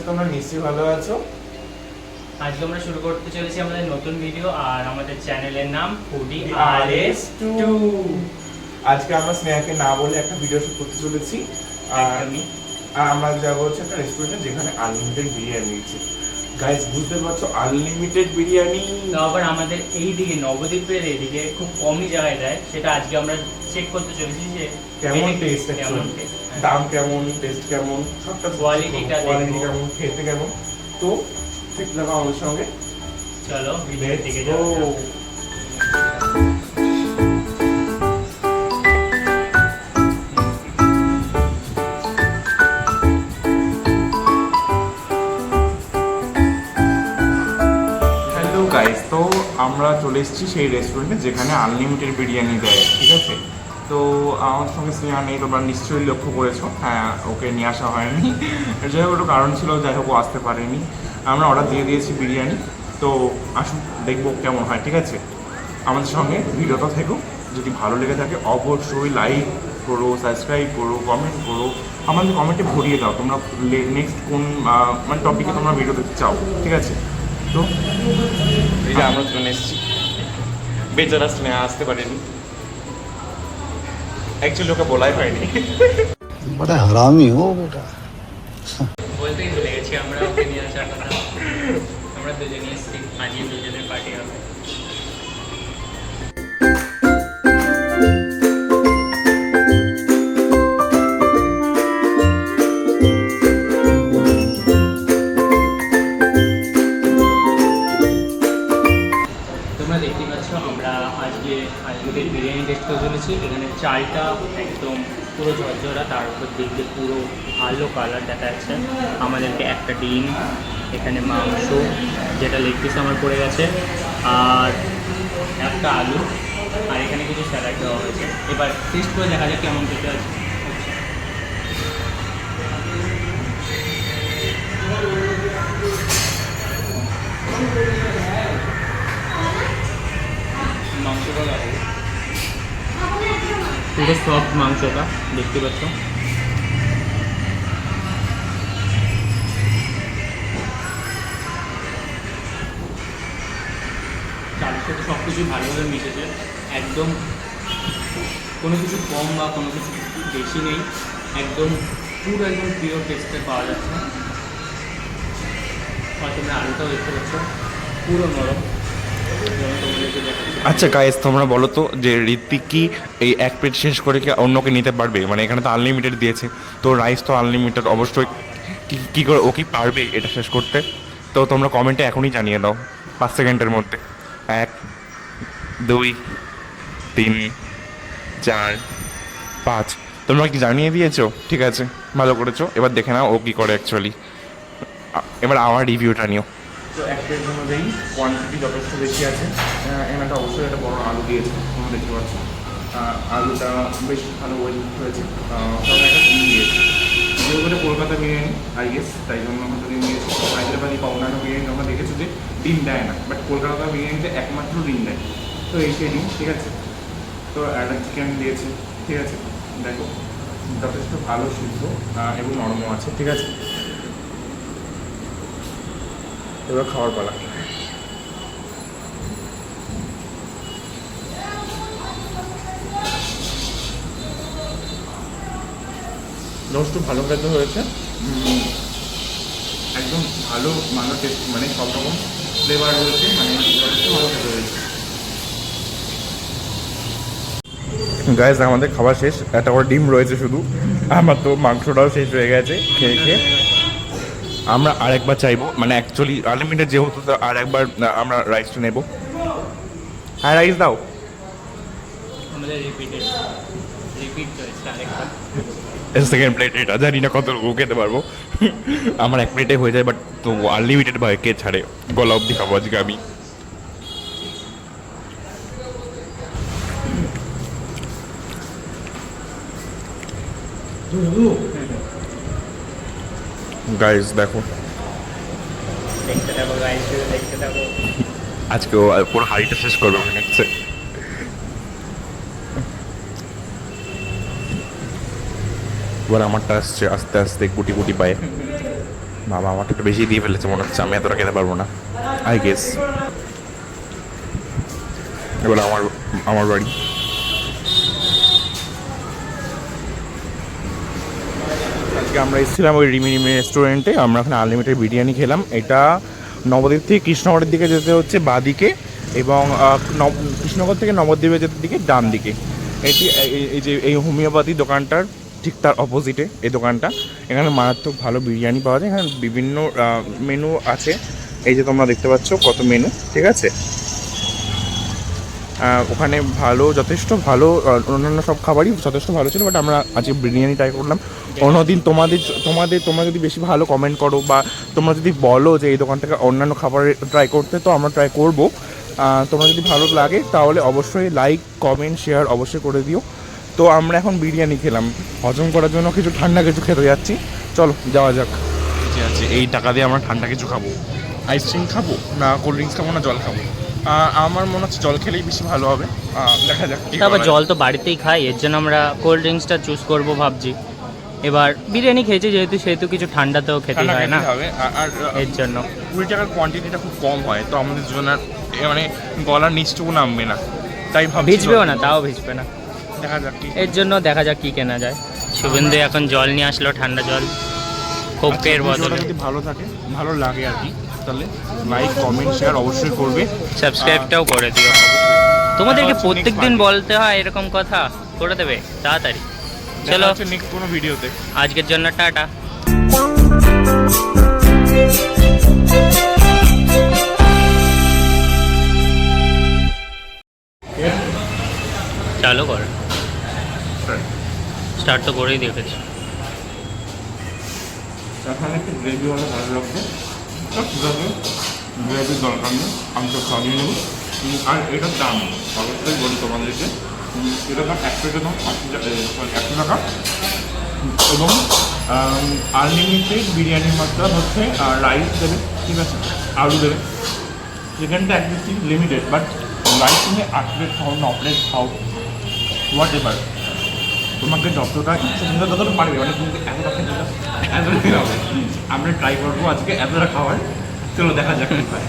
তোমরা নিশ্চয়ই ভালো আছো। আজকে আমরা শুরু করতে চলেছি আমাদের নতুন ভিডিও, আর আমাদের চ্যানেলের নাম ফুডি RS2। আজকে আমরা স্নেহাকে না বলে একটা ভিডিও শুট করতে চলেছি। আর আমরা যাবো হচ্ছে একটা রেস্টুরেন্টে যেখানে আনলিমিটেড বিরিয়ানি দিচ্ছে। গাইস বুঝতে পারছো, আনলিমিটেড বিরিয়ানি। আবার আমাদের এই দিকে নবদ্বীপের এদিকে খুব কমই জায়গায় দেয়, সেটা আজকে আমরা চেক করতে চলেছি যে কেমন টেস্ট, দাম কেমন, টেস্ট কেমন, সবটা কোয়ালিটি কেমন, খেতে কেমন। তো ঠিক লাগা আমাদের সঙ্গে, চলো ভিডিওর দিকে যাও। হ্যালো গাইস, তো আমরা চলে এসেছি সেই রেস্টুরেন্টে যেখানে আনলিমিটেড বিরিয়ানি দেয়, ঠিক আছে। তো আমার সঙ্গে স্নেহা নেই, তোমরা নিশ্চয়ই লক্ষ্য করেছো। হ্যাঁ, ওকে নিয়ে আসা হয়নি, যাই হোক একটু কারণ ছিল, যাই হোক ও আসতে পারেনি। আমরা অর্ডার দিয়ে দিয়েছি বিরিয়ানি। তো আসুন দেখবো কেমন হয়, ঠিক আছে। আমাদের সঙ্গে ভিডিওটা থেকো, যদি ভালো লেগে থাকে অবশ্যই লাইক করো, সাবস্ক্রাইব করো, কমেন্ট করো। আমাদের কমেন্টে ভরিয়ে দাও তোমরা নেক্সট কোন মানে টপিকে তোমরা ভিডিও দেখতে চাও, ঠিক আছে। তো এই যে আমরা চলে এসেছি, বেচারা স্নেহা আসতে পারেনি, অ্যাকচুয়ালি ওকে বলাই হয়নি। बड़ा हरामी हो बेटा। বলতেই ভুলে গেছি আমরা ওকে নিয়ে আসার কথা। আমরা দুজনে এসেছি, আজকে দুজনের পার্টি হবে। তোমরা দেখতে পাচ্ছ আমরা আজকে বিরিয়ানি টেস্ট করে চলেছি। এখানে চালটা একদম পুরো ঝরঝরা, তার উপর দেখতে পুরো ভালো কালার দেখা যাচ্ছে। আমাদেরকে একটা ডিম, এখানে মাংস যেটা লেগ পিস আমার পড়ে গেছে, আর একটা আলু, আর এখানে কিছু স্যালাড দেওয়া হয়েছে। এবার টেস্ট করে দেখা যাক কেমন খেতে আছে। মাংসটা দেখো, পুরো সফট মাংসটা দেখতে পাচ্ছ। চালের সাথে সব কিছুই ভালোভাবে মিশেছে, একদম কোনো কিছু কম বা কোনো কিছু বেশি নেই, একদম পুরো একদম পিওর টেস্টে পাওয়া যাচ্ছে। আর তোমরা আলুটাও দেখতে পাচ্ছ পুরো নরম। আচ্ছা গাইস, তোমরা বলো তো যে ঋত্বিক কি এই এক প্লেট শেষ করে কি অন্যকে নিতে পারবে? মানে এখানে তো আনলিমিটেড দিয়েছে, তো রাইস তো আনলিমিটেড, অবশ্যই কী করে ও কি পারবে এটা শেষ করতে? তো তোমরা কমেন্টে এখনই জানিয়ে দাও 5 সেকেন্ডের মধ্যে। 1 2 3 4 5। তোমরা কি জানিয়ে দিয়েছো? ঠিক আছে, ভালো করেছো। এবার দেখে নাও ও কী করে অ্যাকচুয়ালি। এবার আমার রিভিউটা নিও। তো এক প্লেট অনুযায়ী কোয়ান্টিটি যথেষ্ট বেশি আছে। এখানে একটা অবশ্যই একটা বড় আলু দিয়েছে, তোমরা দেখতে পাচ্ছ। আলুটা বেশ ভালো ওয়েল হয়েছে, কারণ একটা ডিম দিয়েছে। যেগুলো কলকাতা বিরিয়ানি আই গেস, তাই জন্য আমরা ডিম দিয়েছি। হায়দ্রাবাদি বা অন্যান্য বিরিয়ানি আমরা দেখেছি যে ডিম দেয় না, বাট কলকাতা বিরিয়ানিতে একমাত্র ডিম দেয়। তো এই সেই ডিম, ঠিক আছে। তো একটা চিকেন দিয়েছে, ঠিক আছে। দেখো যথেষ্ট ভালো সিদ্ধ এবং নরমও আছে, ঠিক আছে। এবার খাওয়ার পালা। রোস্ট ভালো খেতে হয়েছে, একদম ভালো ভালো টেস্ট, মানে সব রকম ফ্লেভার রয়েছে, মানে যথেষ্ট ভালো খেতে হয়েছে। গাইস, আমাদের খাবার শেষ, একটা করে ডিম রয়েছে শুধু। আমার তো মাংসটাও শেষ হয়ে গেছে খেয়ে খেয়ে। আমরা আরেকবার চাইবো, মানে অ্যাকচুয়ালি আনলিমিটেড যেহেতু, তো আর একবার আমরা রাইসটা নেব। হ্যাঁ, রাইস দাও। আমাদের রিপিট চলছে আরেকটা। সেকেন্ড প্লেট এটা জানি না কত লোক খেতে পারবো। আমার এক প্লেটে হয়ে যায়, বাট তো আনলিমিটেড ভাই কে ছাড়ে, গলা অবধি খাবো আজকে আমি। গাইস দেখো, দেখতে থাকো গাইস, দেখতে থাকো। আজকে ও পুরো হাড়িটা শেষ করবে মনে হচ্ছে। এবার আমারটা আসছে আস্তে আস্তে গুটি গুটি পায়ে। বাবা আমাকে একটু বেশি দিয়ে ফেলেছে মনে হচ্ছে, আমি এতটা খেতে পারবো না আই গেস। এবার আমার আমার বাড়ি। আজকে আমরা এসেছিলাম ওই রিমি রিমি রেস্টুরেন্টে, আমরা ওখানে আনলিমিটেড বিরিয়ানি খেলাম। এটা নবদ্বীপ থেকে কৃষ্ণনগরের দিকে যেতে হচ্ছে বাঁ দিকে, এবং কৃষ্ণনগর থেকে নবদ্বীপে যেতে দিকে ডান দিকে। এটি এই যে এই হোমিওপ্যাথি দোকানটার ঠিক তার অপোজিটে এই দোকানটা। এখানে মারাত্মক ভালো বিরিয়ানি পাওয়া যায়, এখানে বিভিন্ন মেনু আছে। এই যে তোমরা দেখতে পাচ্ছ কত মেনু, ঠিক আছে। ওখানে ভালো, যথেষ্ট ভালো, অন্যান্য সব খাবারই যথেষ্ট ভালো ছিল, বাট আমরা আজকে বিরিয়ানি ট্রাই করলাম। অন্যদিন তোমরা যদি বেশি ভালো কমেন্ট করো বা তোমরা যদি বলো যে এই দোকানটাকে অন্যান্য খাবার ট্রাই করতে, তো আমরা ট্রাই করবো। তোমরা যদি ভালো লাগে তাহলে অবশ্যই লাইক কমেন্ট শেয়ার অবশ্যই করে দিও। তো আমরা এখন বিরিয়ানি খেলাম, হজম করার জন্য কিছু ঠান্ডা কিছু খেতে যাচ্ছি। চলো যাওয়া যাক। ঠিক আছে, এই টাকা দিয়ে আমরা ঠান্ডা কিছু খাবো। আইসক্রিম খাবো না কোল্ড ড্রিঙ্কস খাবো না জল খাবো? আমার মনে হচ্ছে জল খেলেই বেশি ভালো হবে। দেখা যাক। তারপর জল তো বাড়িতেই খাই, এর জন্য আমরা কোল্ড ড্রিঙ্কসটা চুজ করবো ভাবছি। এবার বিরিয়ানি খেয়েছি সেহেতু কিছু ঠান্ডা তো খেতে হয় না, হবে। আর এর জন্য 20 টাকার কোয়ান্টিটিটা খুব কম হয়, তো আমাদের জন্য মানে গলার নিচটুকু নামবে না, তাই ভাবছি ভিজবেও না, তাও ভিজবে না। দেখা যাক কি। এর জন্য দেখা যাক কি কেনা যায়। শুভেন্দু এখন জল নিয়ে আসলো, ঠান্ডা জল কোকের বদলে। যদি ভালো থাকে, ভালো লাগে আর কি, তাহলে লাইক কমেন্ট শেয়ার অবশ্যই করবে, সাবস্ক্রাইবটাও করে দিও। তোমাদেরকে প্রত্যেকদিন বলতে হয় এরকম কথা, করে দেবে তাড়াতাড়ি। চলো নেক্সট কোনো ভিডিওতে। আজকের জন্য টাটা। চালু কর, স্টার্ট তো করেই দেখেছি। এখানে একটু গ্রেভিওয়ালা ভালো লাগবে, ঠিক আছে, গ্রেভির দরকার নেই, আমি তো খাওয়াই নেব। আর এটার দাম অবশ্যই বলি তোমাদেরকে, এটার দাম এক প্লেটের দাম 100 টাকা, এবং আনলিমিটেড বিরিয়ানির মাত্রা হচ্ছে রাইস দেবে, ঠিক আছে, আলু দেবে। চিকেনটা একদম লিমিটেড, বাট রাইস তুমি 8 প্লেট খাও, 9 প্লেট খাও, হোয়াট এভার, তোমাকে যতটা ইচ্ছে তুমি ততটা পারবে, মানে তুমি এতটা খেতে এতটা হবে। আমরা ট্রাই করবো আজকে এতটা খাওয়ার। চলো দেখা যাক কি হয়।